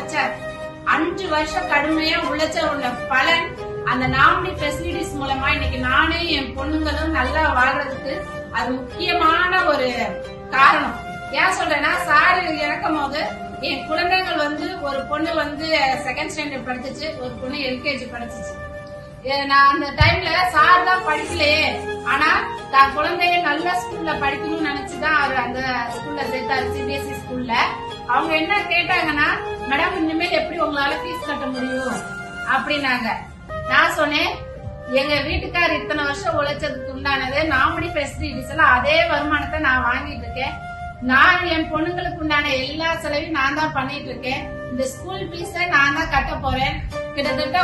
உழைச்சார். 5 வருஷம் கடுமையா உழைச்ச பலன் அந்த நாமினி ஃபெசிலிட்டிஸ் மூலமா இன்னைக்கு நானே என் பொண்ணுங்களும் நல்லா வாழ்றதுக்கு அது முக்கியமான ஒரு காரணம். ஏன் சொல்றேன்னா, சார் இறக்கும் போது என் குழந்தைகள் ஒரு பொண்ணு 2nd ஸ்டாண்டர்ட் படிச்சிச்சு, ஒரு பொண்ணு LKG படிச்சிச்சு. நான் அந்த டைம்ல சார் தான் படிக்கலையே, ஆனா தான் குழந்தைங்க நல்ல ஸ்கூல்ல படிக்கணும்னு நினைச்சுதான் அவர் அந்த ஸ்கூல்ல சேர்த்தாரு, CBSE ஸ்கூல்ல. அவங்க என்ன கேட்டாங்கன்னா, மேடம் இனிமேல் எப்படி உங்களால ஃபீஸ் கட்ட முடியும் அப்படின்னாங்க. நான் சொன்னேன், எங்க வீட்டுக்கார் இத்தனை வருஷம் உழைச்சதுக்கு உண்டானது நாமினி ஃபெசிலிட்டிஸ் எல்லாம் அதே வருமானத்தை நான் வாங்கிட்டு இருக்கேன். நான் என் பொண்ணுங்களுக்கு உண்டான எல்லா செலவையும் நான் தான் பண்ணிட்டு இருக்கேன். இந்த ஸ்கூல் ஃபீஸ நான் தான் கட்ட போறேன். கிட்டத்தட்ட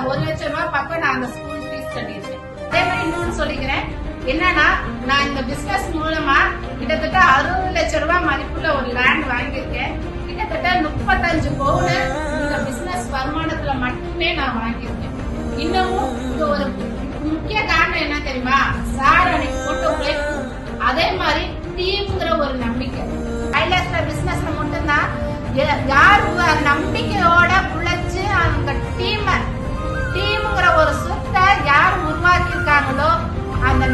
1 லட்சம் ரூபாய் பக்கம் நான் அந்த ஸ்கூல் ஃபீஸ் கட்டியிருக்கேன். அதே மாதிரி இன்னொன்னு சொல்லிக்கிறேன், என்னன்னா நான் இந்த பிசினஸ் மூலமா கிட்டத்தட்ட 60 லட்சம் ரூபாய் மதிப்புள்ள ஒரு லேண்ட் வாங்கியிருக்கேன். கிட்டத்தட்ட 35 பவுன் இந்த பிசினஸ் வருமானத்துல மட்டுமே நான் வாங்கியிருக்கேன். இன்னமும் இது ஒரு முக்கிய காரணம் என்ன தெரியுமா, சார் அன்னைக்கு போட்ட உழைப்பு, அதே மாதிரி டீம்ங்கிற ஒரு நம்பிக்கை. கைலாஸ்ல பிசினஸ்ல மட்டும்தான் யார் நம்பிக்கையோட உழைச்சு அவங்க டீம்ங்கிற ஒரு சொத்தை யார் உருவாக்கி இருக்காங்களோ அந்த